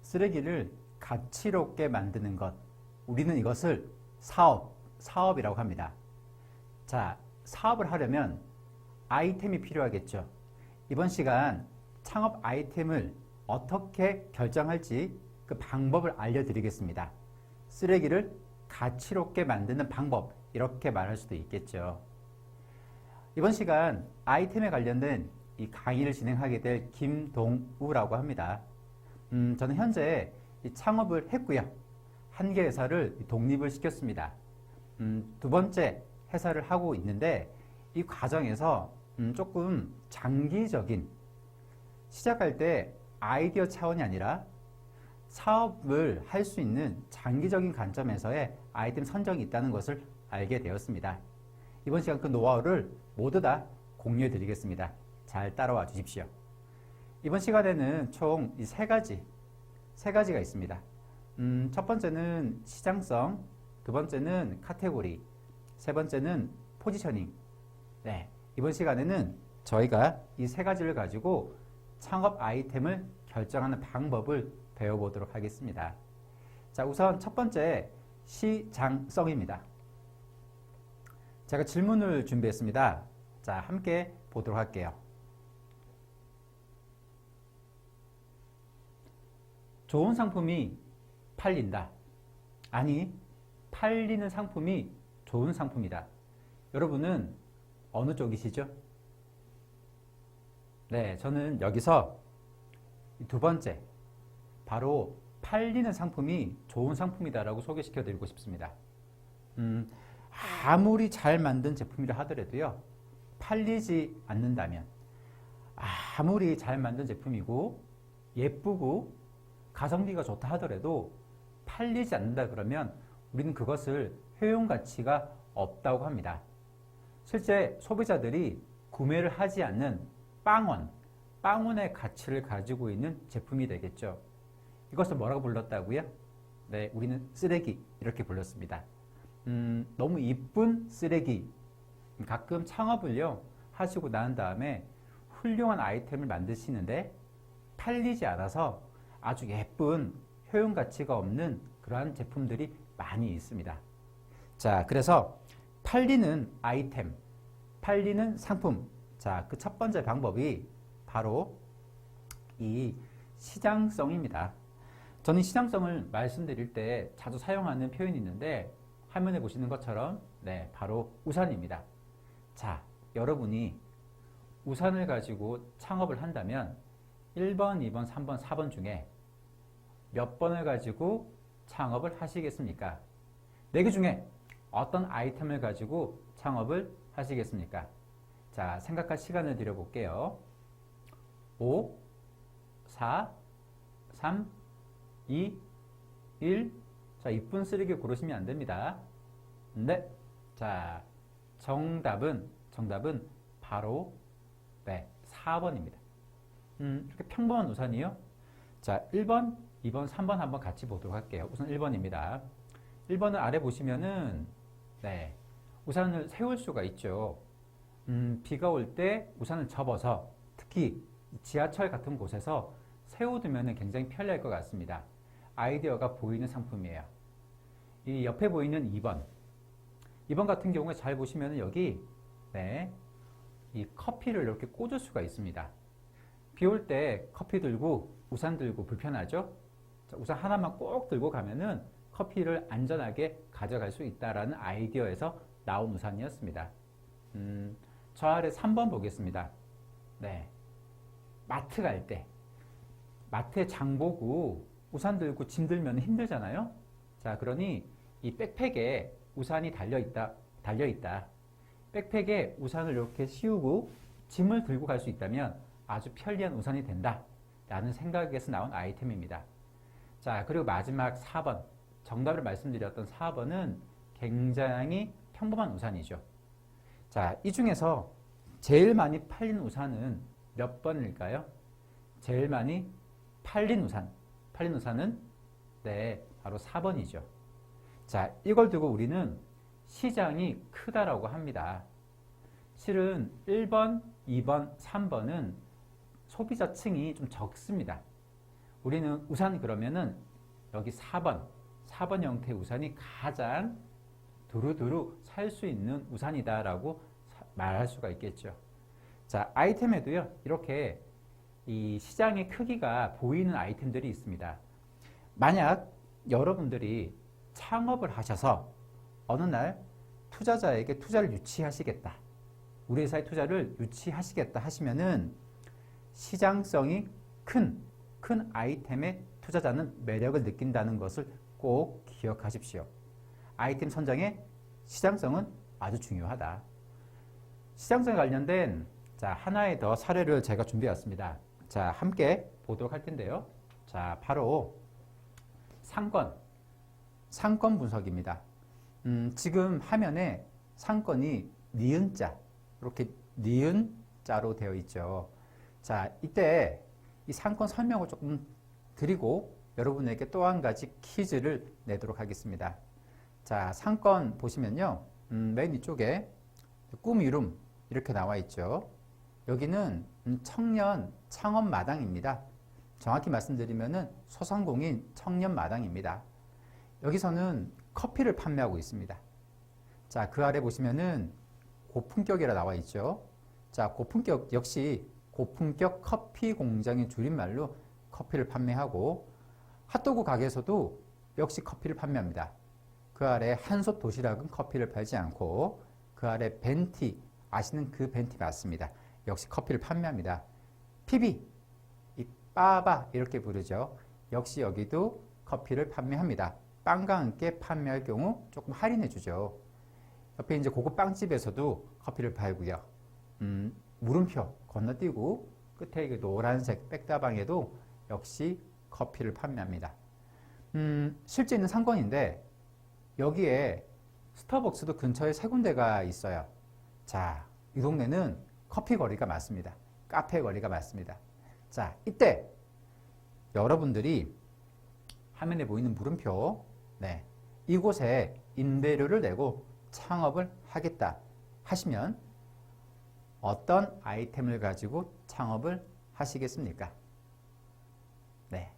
쓰레기를 가치롭게 만드는 것. 우리는 이것을 사업이라고 합니다. 자, 사업을 하려면 아이템이 필요하겠죠. 이번 시간 창업 아이템을 어떻게 결정할지 그 방법을 알려드리겠습니다. 쓰레기를 가치롭게 만드는 방법, 이렇게 말할 수도 있겠죠. 이번 시간 아이템에 관련된 이 강의를 진행하게 될 김동우라고 합니다. 저는 현재 이 창업을 했고요. 한 개 회사를 독립을 시켰습니다. 두 번째 회사를 하고 있는데 이 과정에서 조금 장기적인, 시작할 때 아이디어 차원이 아니라 사업을 할 수 있는 장기적인 관점에서의 아이템 선정이 있다는 것을 알게 되었습니다. 이번 시간 그 노하우를 모두 다 공유해 드리겠습니다. 잘 따라와 주십시오. 이번 시간에는 총 세 가지가 있습니다. 첫 번째는 시장성, 두 번째는 카테고리, 세 번째는 포지셔닝. 네, 이번 시간에는 저희가 이 세 가지를 가지고 창업 아이템을 결정하는 방법을 배워보도록 하겠습니다. 자, 우선 첫 번째 시장성입니다. 제가 질문을 준비했습니다. 자, 함께 보도록 할게요. 좋은 상품이 팔린다. 아니, 팔리는 상품이 좋은 상품이다. 여러분은 어느 쪽이시죠? 네, 저는 여기서 두 번째, 바로 팔리는 상품이 좋은 상품이다라고 소개시켜 드리고 싶습니다. 아무리 잘 만든 제품이라 하더라도요, 팔리지 않는다면, 아무리 잘 만든 제품이고 예쁘고 가성비가 좋다 하더라도 팔리지 않는다 그러면 우리는 그것을 효용 가치가 없다고 합니다. 실제 소비자들이 구매를 하지 않는 빵원의 가치를 가지고 있는 제품이 되겠죠. 이것을 뭐라고 불렀다고요? 네, 우리는 쓰레기, 이렇게 불렀습니다. 너무 이쁜 쓰레기. 가끔 창업을요 하시고 난 다음에 훌륭한 아이템을 만드시는데 팔리지 않아서 아주 예쁜 효용 가치가 없는 그러한 제품들이 많이 있습니다. 자, 그래서 팔리는 아이템, 팔리는 상품. 자, 그 첫 번째 방법이 바로 이 시장성입니다. 저는 시장성을 말씀드릴 때 자주 사용하는 표현이 있는데, 화면에 보시는 것처럼 네, 바로 우산입니다. 자, 여러분이 우산을 가지고 창업을 한다면 1번, 2번, 3번, 4번 중에 몇 번을 가지고 창업을 하시겠습니까? 4개 중에 어떤 아이템을 가지고 창업을 하시겠습니까? 자, 생각할 시간을 드려볼게요. 5, 4, 3, 2, 1. 자, 이쁜 쓰레기 고르시면 안 됩니다. 네. 자, 정답은 바로 네, 4번입니다. 이렇게 평범한 우산이요. 자, 1번, 2번, 3번 한번 같이 보도록 할게요. 우선 1번입니다. 1번을 아래 보시면은 네, 우산을 세울 수가 있죠. 비가 올 때 우산을 접어서 특히 지하철 같은 곳에서 세워두면 굉장히 편리할 것 같습니다. 아이디어가 보이는 상품이에요. 이 옆에 보이는 2번 같은 경우에 잘 보시면 여기 네, 이 커피를 이렇게 꽂을 수가 있습니다. 비 올 때 커피 들고 우산 들고 불편하죠? 자, 우산 하나만 꼭 들고 가면은 커피를 안전하게 가져갈 수 있다라는 아이디어에서 나온 우산이었습니다. 저 아래 3번 보겠습니다. 네, 마트 갈 때 마트에 장 보고 우산 들고 짐 들면 힘들잖아요. 자, 그러니 이 백팩에 우산이 달려있다. 백팩에 우산을 이렇게 씌우고 짐을 들고 갈 수 있다면 아주 편리한 우산이 된다 라는 생각에서 나온 아이템입니다. 자, 그리고 마지막 4번, 정답을 말씀드렸던 4번은 굉장히 평범한 우산이죠. 자, 이 중에서 제일 많이 팔린 우산은 몇 번일까요? 제일 많이 팔린 우산은 네, 바로 4번이죠. 자, 이걸 두고 우리는 시장이 크다라고 합니다. 실은 1번, 2번, 3번은 소비자층이 좀 적습니다. 우리는 우산 그러면은 여기 4번 형태의 우산이 가장 두루두루 살 수 있는 우산이다라고 말할 수가 있겠죠. 자, 아이템에도요, 이렇게 이 시장의 크기가 보이는 아이템들이 있습니다. 만약 여러분들이 창업을 하셔서 어느 날 투자자에게 투자를 유치하시겠다, 우리 회사의 투자를 유치하시겠다 하시면은 시장성이 큰 아이템에 투자자는 매력을 느낀다는 것을 꼭 기억하십시오. 아이템 선정의 시장성은 아주 중요하다. 시장성에 관련된 하나의 더 사례를 제가 준비해 왔습니다. 자, 함께 보도록 할 텐데요. 자, 바로 상권 분석입니다. 지금 화면에 상권이 니은자, 이렇게 니은자로 되어 있죠. 자, 이때 이 상권 설명을 조금 드리고 여러분에게 또 한 가지 퀴즈를 내도록 하겠습니다. 자, 상권 보시면요, 맨 위쪽에 꿈 이룸 이렇게 나와 있죠. 여기는 청년 창업 마당입니다. 정확히 말씀드리면은 소상공인 청년 마당입니다. 여기서는 커피를 판매하고 있습니다. 자, 그 아래 보시면은 고품격이라 나와 있죠. 자, 고품격 역시 고품격 커피 공장의 줄임말로 커피를 판매하고, 핫도그 가게에서도 역시 커피를 판매합니다. 그 아래 한솥 도시락은 커피를 팔지 않고, 그 아래 벤티, 아시는 그 벤티 맞습니다. 역시 커피를 판매합니다. PB, 이 빠바 이렇게 부르죠. 역시 여기도 커피를 판매합니다. 빵과 함께 판매할 경우 조금 할인해 주죠. 옆에 이제 고급 빵집에서도 커피를 팔고요. 물음표 건너뛰고 끝에 노란색 백다방에도 역시 커피를 판매합니다. 실제 있는 상권인데 여기에 스타벅스도 근처에 세 군데가 있어요. 자, 이 동네는 커피 거리가 많습니다. 카페 거리가 많습니다. 자, 이때 여러분들이 화면에 보이는 물음표, 네, 이곳에 임대료를 내고 창업을 하겠다 하시면 어떤 아이템을 가지고 창업을 하시겠습니까? 네,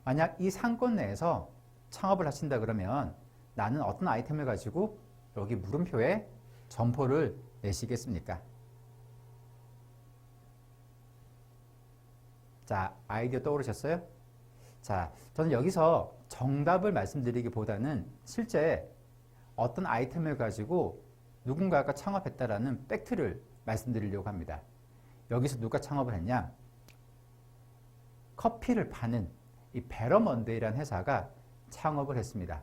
만약 이 상권 내에서 창업을 하신다 그러면 나는 어떤 아이템을 가지고 여기 물음표에 점포를 내시겠습니까? 자, 아이디어 떠오르셨어요? 자, 저는 여기서 정답을 말씀드리기보다는 실제 어떤 아이템을 가지고 누군가가 창업했다라는 팩트를 말씀드리려고 합니다. 여기서 누가 창업을 했냐? 커피를 파는 이 베러먼데이라는 회사가 창업을 했습니다.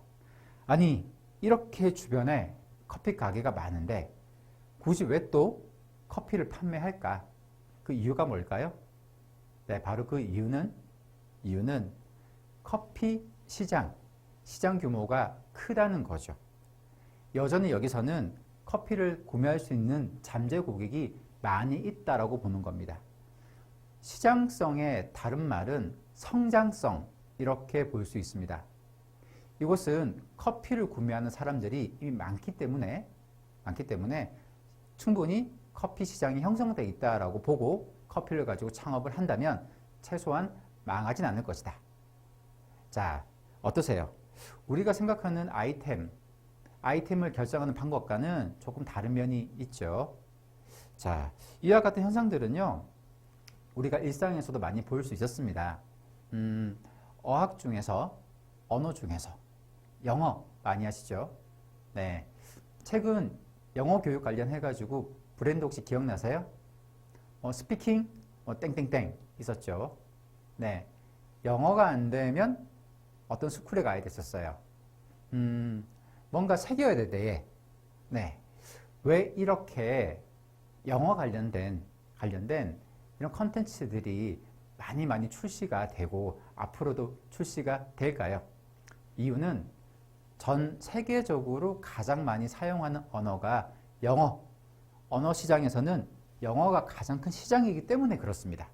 아니, 이렇게 주변에 커피 가게가 많은데 굳이 왜 또 커피를 판매할까? 그 이유가 뭘까요? 네, 바로 그 이유는 커피 시장 규모가 크다는 거죠. 여전히 여기서는 커피를 구매할 수 있는 잠재 고객이 많이 있다라고 보는 겁니다. 시장성의 다른 말은 성장성, 이렇게 볼 수 있습니다. 이곳은 커피를 구매하는 사람들이 이미 많기 때문에 충분히 커피 시장이 형성되어 있다라고 보고 커피를 가지고 창업을 한다면 최소한 망하진 않을 것이다. 자, 어떠세요? 우리가 생각하는 아이템을 결정하는 방법과는 조금 다른 면이 있죠. 자, 이와 같은 현상들은요, 우리가 일상에서도 많이 볼 수 있었습니다. 어학 중에서, 언어 중에서 영어 많이 하시죠? 네, 최근 영어 교육 관련해가지고 브랜드 혹시 기억나세요? 스피킹 땡땡땡 있었죠. 네, 영어가 안 되면 어떤 스쿨에 가야 됐었어요. 뭔가 새겨야 되대. 네, 왜 이렇게 영어 관련된 이런 컨텐츠들이 많이 출시가 되고 앞으로도 출시가 될까요? 이유는 전 세계적으로 가장 많이 사용하는 언어가 영어. 언어 시장에서는 영어가 가장 큰 시장이기 때문에 그렇습니다.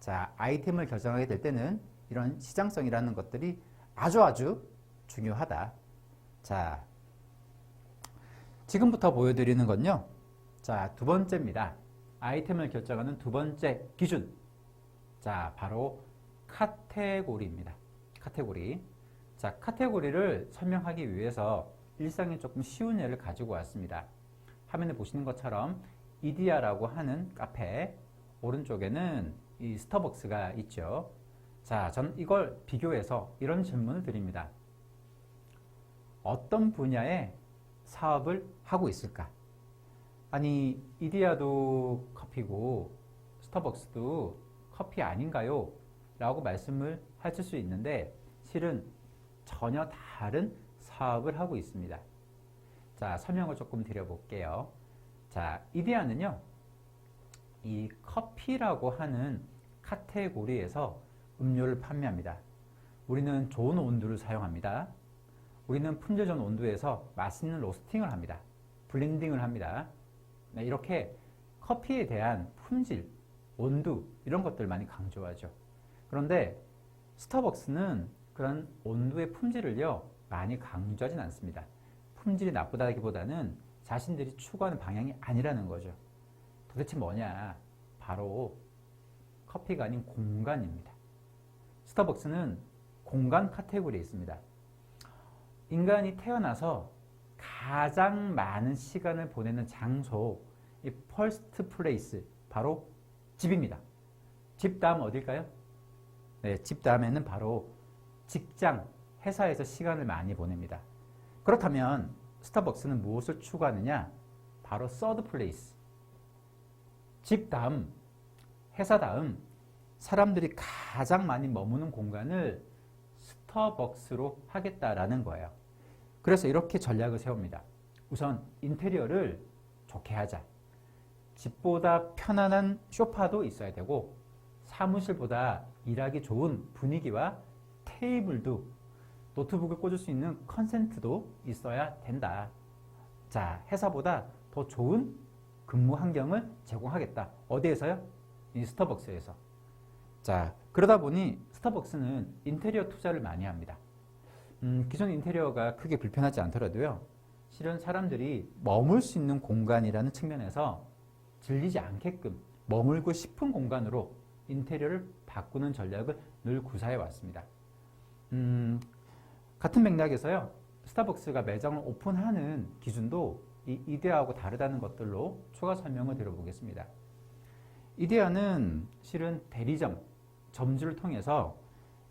자, 아이템을 결정하게 될 때는 이런 시장성이라는 것들이 아주 중요하다. 자, 지금부터 보여드리는 건요. 자, 두 번째입니다. 아이템을 결정하는 두 번째 기준. 자, 바로 카테고리입니다. 카테고리. 자, 카테고리를 설명하기 위해서 일상에 조금 쉬운 예를 가지고 왔습니다. 화면에 보시는 것처럼 이디야라고 하는 카페 오른쪽에는 이 스타벅스가 있죠. 자, 전 이걸 비교해서 이런 질문을 드립니다. 어떤 분야의 사업을 하고 있을까? 아니, 이디야도 커피고 스타벅스도 커피 아닌가요? 라고 말씀을 하실 수 있는데 실은 전혀 다른 사업을 하고 있습니다. 자, 설명을 조금 드려볼게요. 자, 이디야는요, 이 커피라고 하는 카테고리에서 음료를 판매합니다. 우리는 좋은 온도를 사용합니다. 우리는 품질 좋은 온도에서 맛있는 로스팅을 합니다. 블렌딩을 합니다. 네, 이렇게 커피에 대한 품질, 온도 이런 것들 많이 강조하죠. 그런데 스타벅스는 그런 온도의 품질을요 많이 강조하진 않습니다. 품질이 나쁘다기보다는 자신들이 추구하는 방향이 아니라는 거죠. 도대체 뭐냐? 바로 커피가 아닌 공간입니다. 스타벅스는 공간 카테고리에 있습니다. 인간이 태어나서 가장 많은 시간을 보내는 장소, 이 퍼스트 플레이스, 바로 집입니다. 집 다음 어딜까요? 네, 집 다음에는 바로 직장, 회사에서 시간을 많이 보냅니다. 그렇다면 스타벅스는 무엇을 추구하느냐? 바로 서드 플레이스. 집 다음, 회사 다음 사람들이 가장 많이 머무는 공간을 스타벅스로 하겠다라는 거예요. 그래서 이렇게 전략을 세웁니다. 우선 인테리어를 좋게 하자. 집보다 편안한 소파도 있어야 되고 사무실보다 일하기 좋은 분위기와 테이블도 노트북을 꽂을 수 있는 컨센트도 있어야 된다. 자, 회사보다 더 좋은 근무 환경을 제공하겠다. 어디에서요? 이 스타벅스에서. 자, 그러다 보니 스타벅스는 인테리어 투자를 많이 합니다. 기존 인테리어가 크게 불편하지 않더라도요. 실은 사람들이 머물 수 있는 공간이라는 측면에서 질리지 않게끔 머물고 싶은 공간으로 인테리어를 바꾸는 전략을 늘 구사해 왔습니다. 같은 맥락에서요. 스타벅스가 매장을 오픈하는 기준도 이 이데아하고 다르다는 것들로 추가 설명을 드려보겠습니다. 이데아는 실은 대리점, 점주를 통해서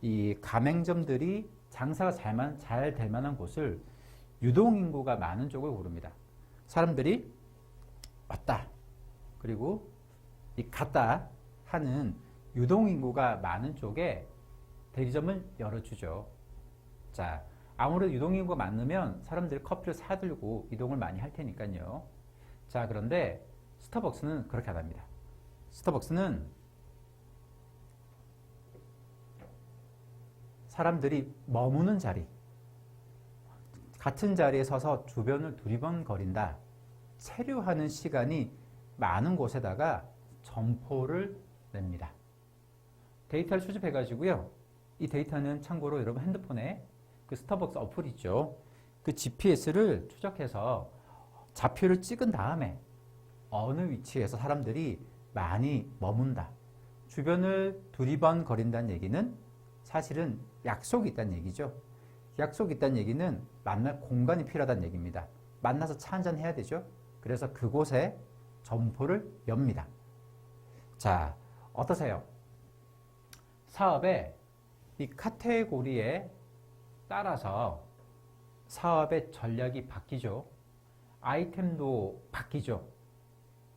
이 가맹점들이 장사가 잘 될 만한 곳을 유동인구가 많은 쪽을 고릅니다. 사람들이 왔다 그리고 이 갔다 하는 유동인구가 많은 쪽에 대리점을 열어주죠. 자, 아무래도 유동인구가 많으면 사람들이 커피를 사들고 이동을 많이 할 테니까요. 자, 그런데 스타벅스는 그렇게 안 합니다. 스타벅스는 사람들이 머무는 자리, 같은 자리에 서서 주변을 두리번거린다, 체류하는 시간이 많은 곳에다가 점포를 냅니다. 데이터를 수집해가지고요. 이 데이터는 참고로 여러분 핸드폰에 그 스타벅스 어플 있죠. 그 GPS를 추적해서 좌표를 찍은 다음에 어느 위치에서 사람들이 많이 머문다. 주변을 두리번거린다는 얘기는 사실은 약속이 있다는 얘기죠. 약속이 있다는 얘기는 만날 공간이 필요하다는 얘기입니다. 만나서 차 한잔 해야 되죠. 그래서 그곳에 점포를 엽니다. 자, 어떠세요? 사업의 이 카테고리에 따라서 사업의 전략이 바뀌죠. 아이템도 바뀌죠.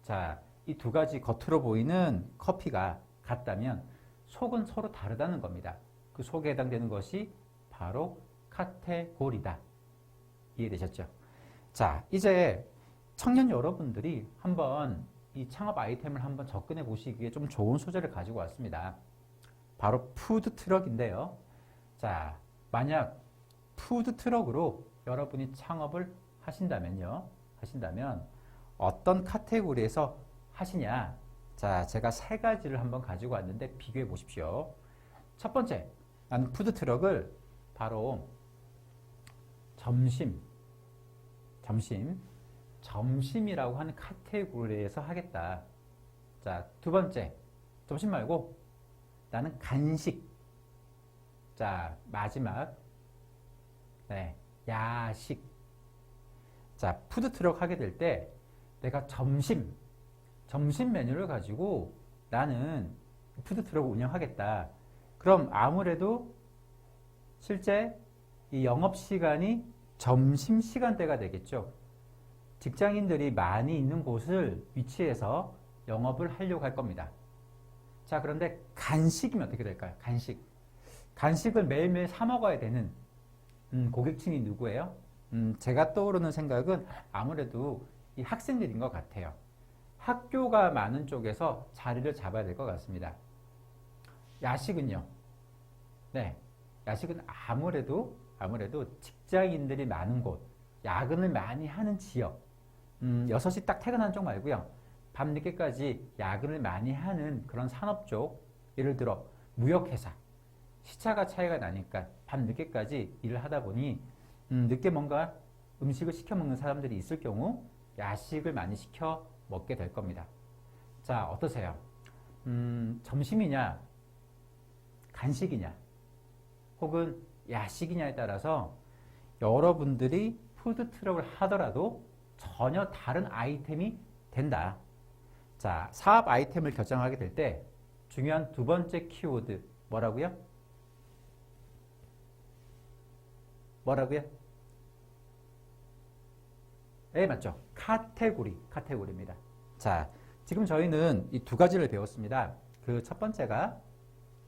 자, 이 두 가지 겉으로 보이는 커피가 같다면 속은 서로 다르다는 겁니다. 그 속에 해당되는 것이 바로 카테고리다. 이해되셨죠? 자, 이제 청년 여러분들이 한번 이 창업 아이템을 한번 접근해 보시기에 좀 좋은 소재를 가지고 왔습니다. 바로 푸드 트럭인데요. 자, 만약 푸드 트럭으로 여러분이 창업을 하신다면 어떤 카테고리에서 하시냐? 자, 제가 세 가지를 한번 가지고 왔는데 비교해 보십시오. 첫 번째, 나는 푸드 트럭을 바로 점심이라고 하는 카테고리에서 하겠다. 자, 두 번째, 점심 말고 나는 간식. 자, 마지막. 네, 야식. 자, 푸드트럭 하게 될 때 내가 점심 메뉴를 가지고 나는 푸드트럭을 운영하겠다. 그럼 아무래도 실제 이 영업시간이 점심시간대가 되겠죠. 직장인들이 많이 있는 곳을 위치해서 영업을 하려고 할 겁니다. 자, 그런데 간식이면 어떻게 될까요? 간식을 매일매일 사 먹어야 되는 고객층이 누구예요? 제가 떠오르는 생각은 아무래도 이 학생들인 것 같아요. 학교가 많은 쪽에서 자리를 잡아야 될 것 같습니다. 야식은요? 네, 야식은 아무래도 직장인들이 많은 곳, 야근을 많이 하는 지역, 6시 딱 퇴근하는 쪽 말고요. 밤늦게까지 야근을 많이 하는 그런 산업 쪽, 예를 들어 무역회사, 시차가 차이가 나니까 밤늦게까지 일을 하다 보니 늦게 뭔가 음식을 시켜 먹는 사람들이 있을 경우 야식을 많이 시켜 먹게 될 겁니다. 자, 어떠세요? 점심이냐, 간식이냐, 혹은 야식이냐에 따라서 여러분들이 푸드트럭을 하더라도 전혀 다른 아이템이 된다. 자, 사업 아이템을 결정하게 될 때 중요한 두 번째 키워드 뭐라고요? 네, 맞죠. 카테고리입니다. 자, 지금 저희는 이 두 가지를 배웠습니다. 그 첫 번째가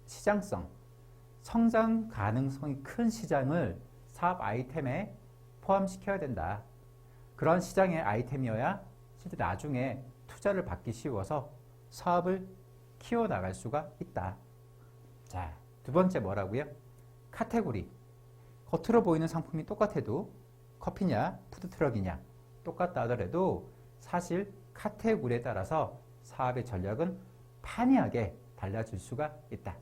시장성, 성장 가능성이 큰 시장을 사업 아이템에 포함시켜야 된다. 그런 시장의 아이템이어야 실제 나중에 투자를 받기 쉬워서 사업을 키워나갈 수가 있다. 자, 두 번째 뭐라고요? 카테고리. 겉으로 보이는 상품이 똑같아도 커피냐 푸드트럭이냐 똑같다 하더라도 사실 카테고리에 따라서 사업의 전략은 판이하게 달라질 수가 있다.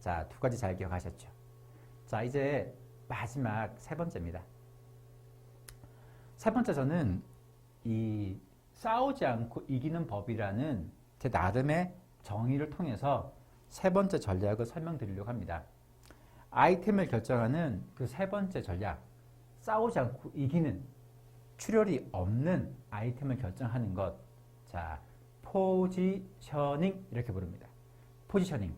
자, 두 가지 잘 기억하셨죠? 자, 이제 마지막 세 번째입니다. 세 번째, 저는 이 싸우지 않고 이기는 법이라는 제 나름의 정의를 통해서 세 번째 전략을 설명드리려고 합니다. 아이템을 결정하는 그 세 번째 전략, 싸우지 않고 이기는, 출혈이 없는 아이템을 결정하는 것. 자, 포지셔닝 이렇게 부릅니다. 포지셔닝.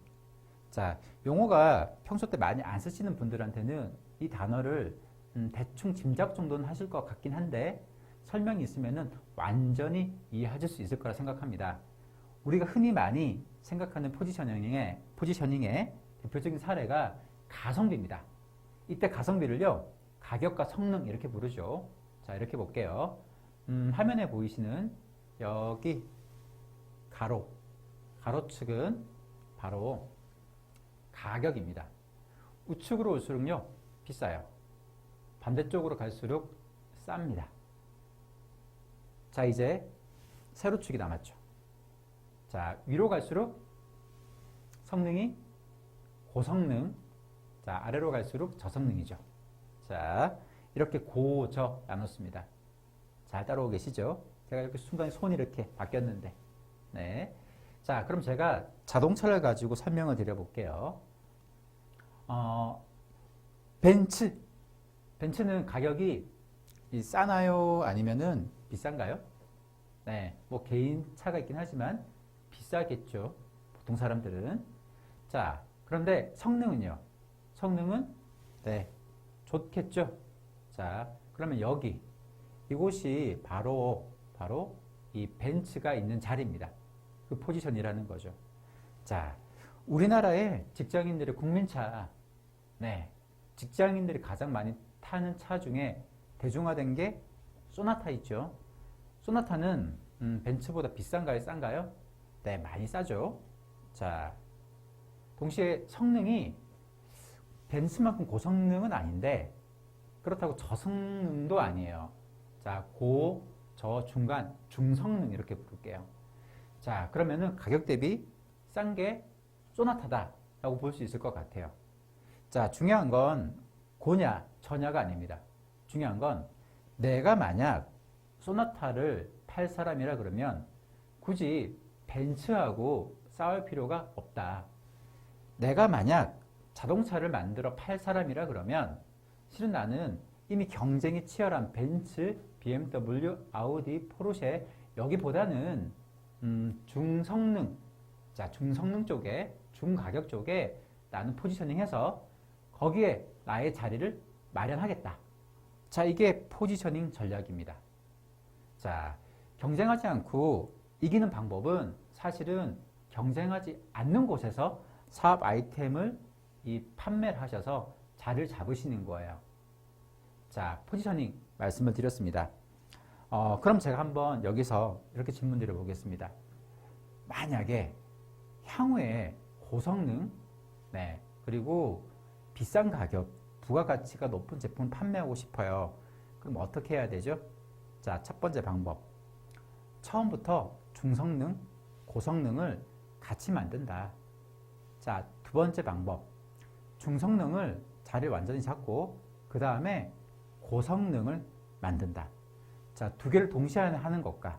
자, 용어가 평소 때 많이 안 쓰시는 분들한테는 이 단어를 대충 짐작 정도는 하실 것 같긴 한데 설명이 있으면은 완전히 이해하실 수 있을 거라 생각합니다. 우리가 흔히 많이 생각하는 포지셔닝의 대표적인 사례가 가성비입니다. 이때 가성비를요, 가격과 성능 이렇게 부르죠. 자, 이렇게 볼게요. 화면에 보이시는 여기 가로축은 바로 가격입니다. 우측으로 올수록요, 비싸요. 반대쪽으로 갈수록 쌉니다. 자, 이제 세로축이 남았죠. 자, 위로 갈수록 성능이 고성능, 자, 아래로 갈수록 저성능이죠. 자, 이렇게 고저 나눴습니다. 잘 따라오고 계시죠? 제가 이렇게 순간 손이 이렇게 바뀌었는데. 네. 자, 그럼 제가 자동차를 가지고 설명을 드려볼게요. 벤츠는 가격이 싸나요? 아니면은 비싼가요? 네, 뭐 개인 차가 있긴 하지만 비싸겠죠. 보통 사람들은. 자, 그런데 성능은요? 성능은 네, 좋겠죠. 자, 그러면 이곳이 바로 이 벤츠가 있는 자리입니다. 그 포지션이라는 거죠. 자, 우리나라의 직장인들의 국민차, 네, 직장인들이 가장 많이 타는 차 중에 대중화된 게 소나타 있죠. 소나타는 벤츠보다 비싼가요, 싼가요? 네, 많이 싸죠. 자, 동시에 성능이 벤츠만큼 고성능은 아닌데 그렇다고 저성능도 아니에요. 자, 저, 중간, 중성능 이렇게 부를게요. 자, 그러면은 가격 대비 싼 게 소나타다 라고 볼 수 있을 것 같아요. 자, 중요한 건 고냐, 저냐가 아닙니다. 중요한 건 내가 만약 소나타를 팔 사람이라 그러면 굳이 벤츠하고 싸울 필요가 없다. 내가 만약 자동차를 만들어 팔 사람이라 그러면 실은 나는 이미 경쟁이 치열한 벤츠, BMW, 아우디, 포르쉐 여기보다는 중성능, 자 중성능 쪽에 중가격 쪽에 나는 포지셔닝해서 거기에 나의 자리를 마련하겠다. 자, 이게 포지셔닝 전략입니다. 자, 경쟁하지 않고 이기는 방법은 사실은 경쟁하지 않는 곳에서 사업 아이템을 판매를 하셔서 자리를 잡으시는 거예요. 자, 포지셔닝 말씀을 드렸습니다. 그럼 제가 한번 여기서 이렇게 질문 드려보겠습니다. 만약에 향후에 고성능, 네, 그리고 비싼 가격, 부가가치가 높은 제품을 판매하고 싶어요. 그럼 어떻게 해야 되죠? 자, 첫 번째 방법. 처음부터 중성능, 고성능을 같이 만든다. 자, 두 번째 방법. 중성능을 자리를 완전히 잡고 그 다음에 고성능을 만든다. 자, 두 개를 동시에 하는 것과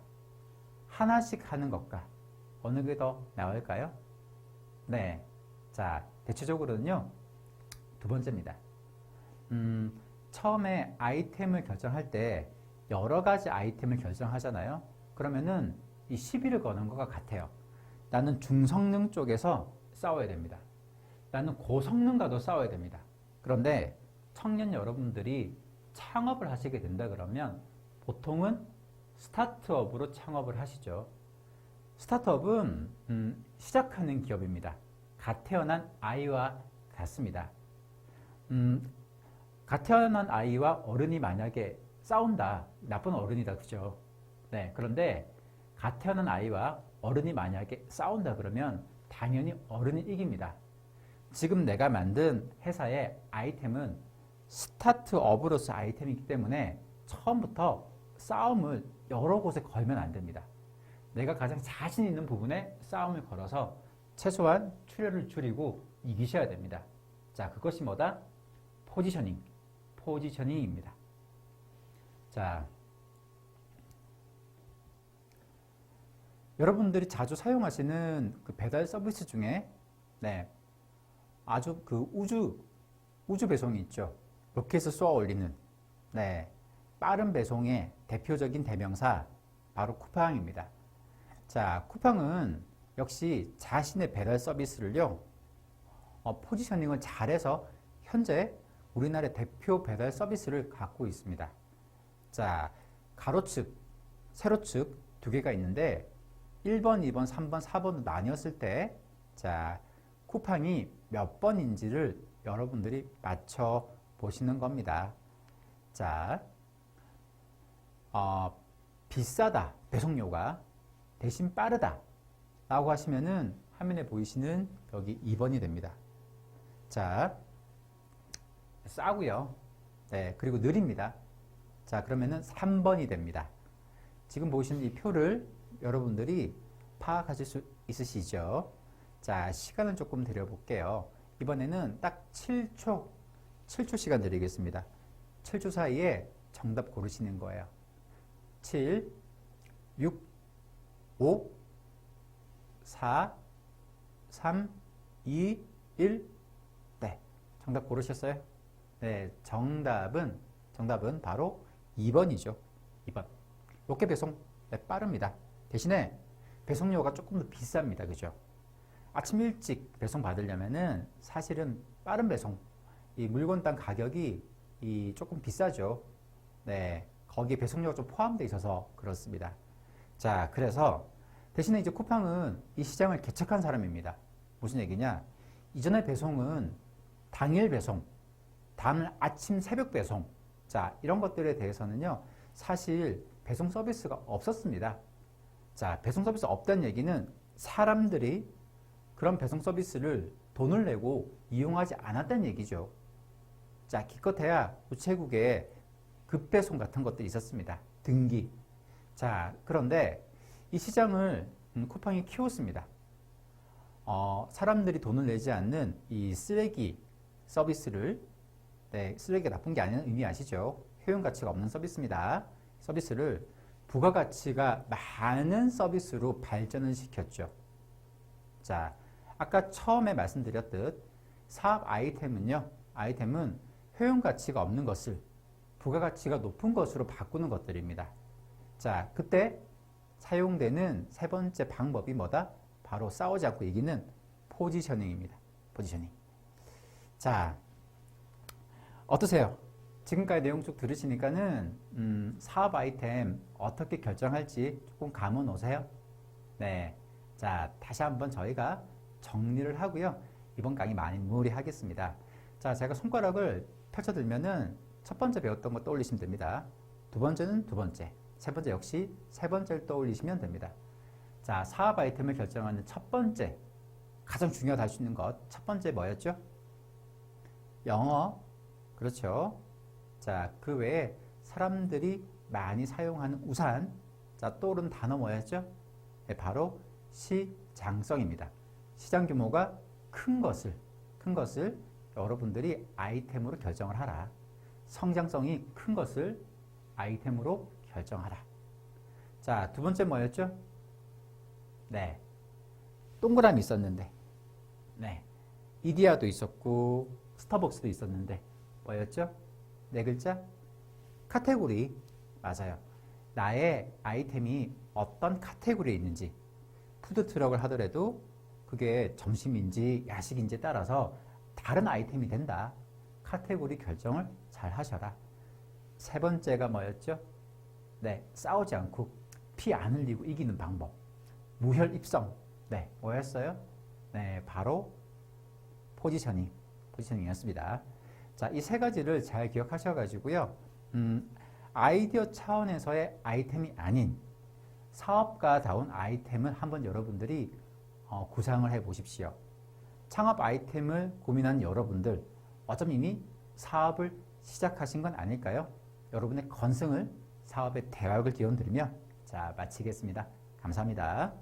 하나씩 하는 것과 어느 게 더 나을까요? 네. 자, 대체적으로는요, 두 번째입니다. 처음에 아이템을 결정할 때 여러 가지 아이템을 결정하잖아요. 그러면은 이 시비를 거는 것과 같아요. 나는 중성능 쪽에서 싸워야 됩니다. 나는 고성능과도 싸워야 됩니다. 그런데 청년 여러분들이 창업을 하시게 된다 그러면 보통은 스타트업으로 창업을 하시죠. 스타트업은 시작하는 기업입니다. 갓 태어난 아이와 같습니다. 갓 태어난 아이와 어른이 만약에 싸운다. 나쁜 어른이다. 그죠? 네. 그런데 갓 태어난 아이와 어른이 만약에 싸운다 그러면 당연히 어른이 이깁니다. 지금 내가 만든 회사의 아이템은 스타트업으로서 아이템이기 때문에 처음부터 싸움을 여러 곳에 걸면 안 됩니다. 내가 가장 자신 있는 부분에 싸움을 걸어서 최소한 출혈을 줄이고 이기셔야 됩니다. 자, 그것이 뭐다? 포지셔닝입니다. 자, 여러분들이 자주 사용하시는 그 배달 서비스 중에 네, 아주 그 우주 배송이 있죠. 로켓을 쏘아 올리는 네, 빠른 배송의 대표적인 대명사 바로 쿠팡입니다. 자, 쿠팡은 역시 자신의 배달 서비스를요, 포지셔닝을 잘해서 현재 우리나라의 대표 배달 서비스를 갖고 있습니다. 자, 가로측, 세로측 두 개가 있는데 1번, 2번, 3번, 4번으로 나뉘었을 때 자, 쿠팡이 몇 번인지를 여러분들이 맞춰 보시는 겁니다. 자, 비싸다, 배송료가 대신 빠르다 라고 하시면은 화면에 보이시는 여기 2번이 됩니다. 자, 싸고요. 네, 그리고 느립니다. 자, 그러면은 3번이 됩니다. 지금 보시는 이 표를 여러분들이 파악하실 수 있으시죠? 자, 시간을 조금 드려볼게요. 이번에는 딱 7초 시간 드리겠습니다. 7초 사이에 정답 고르시는 거예요. 7, 6, 5, 4, 3, 2, 1. 네, 정답 고르셨어요? 네, 정답은 바로 2번이죠. 2번. 로켓 배송 네, 빠릅니다. 대신에 배송료가 조금 더 비쌉니다. 그죠? 아침 일찍 배송 받으려면은 사실은 빠른 배송, 이 물건당 가격이 조금 비싸죠. 네, 거기에 배송료가 좀 포함되어 있어서 그렇습니다. 자, 그래서 대신에 이제 쿠팡은 이 시장을 개척한 사람입니다. 무슨 얘기냐? 이전의 배송은 당일 배송, 다음날 아침 새벽 배송, 자, 이런 것들에 대해서는요, 사실 배송 서비스가 없었습니다. 자, 배송 서비스 없다는 얘기는 사람들이 그런 배송 서비스를 돈을 내고 이용하지 않았다는 얘기죠. 자, 기껏해야 우체국에 급배송 같은 것들이 있었습니다. 등기. 자, 그런데 이 시장을 쿠팡이 키웠습니다. 사람들이 돈을 내지 않는 이 쓰레기 서비스를, 네, 쓰레기가 나쁜 게 아니라는 의미 아시죠? 효용 가치가 없는 서비스입니다. 서비스를 부가가치가 많은 서비스로 발전을 시켰죠. 자, 아까 처음에 말씀드렸듯 사업 아이템은 효용 가치가 없는 것을 부가가치가 높은 것으로 바꾸는 것들입니다. 자, 그때 사용되는 세 번째 방법이 뭐다? 바로 싸우지 않고 이기는 포지셔닝입니다. 포지셔닝. 자, 어떠세요? 지금까지 내용 쭉 들으시니까는 사업 아이템 어떻게 결정할지 조금 감은 오세요? 네. 자, 다시 한번 저희가 정리를 하고요. 이번 강의 마무리하겠습니다. 자, 제가 손가락을 펼쳐들면은 첫 번째 배웠던 거 떠올리시면 됩니다. 두 번째는 두 번째, 세 번째 역시 세 번째를 떠올리시면 됩니다. 자, 사업 아이템을 결정하는 첫 번째, 가장 중요하다 할 수 있는 것, 첫 번째 뭐였죠? 영어. 그렇죠. 자, 그 외에 사람들이 많이 사용하는 우산. 자, 떠오르는 단어 뭐였죠? 네, 바로 시장성입니다. 시장 규모가 큰 것을 여러분들이 아이템으로 결정을 하라. 성장성이 큰 것을 아이템으로 결정하라. 자, 두 번째 뭐였죠? 네. 동그라미 있었는데. 네. 이디야도 있었고, 스타벅스도 있었는데, 뭐였죠? 네 글자? 카테고리. 맞아요. 나의 아이템이 어떤 카테고리에 있는지, 푸드트럭을 하더라도 그게 점심인지 야식인지에 따라서 다른 아이템이 된다. 카테고리 결정을 잘 하셔라. 세 번째가 뭐였죠? 네, 싸우지 않고 피 안 흘리고 이기는 방법. 무혈입성. 네, 뭐였어요? 네, 바로 포지셔닝이었습니다. 자, 이 세 가지를 잘 기억하셔가지고요. 아이디어 차원에서의 아이템이 아닌 사업가다운 아이템을 한번 여러분들이 구상을 해 보십시오. 창업 아이템을 고민한 여러분들, 어쩜 이미 사업을 시작하신 건 아닐까요? 여러분의 건승을 사업의 대박을 기원드리며 자, 마치겠습니다. 감사합니다.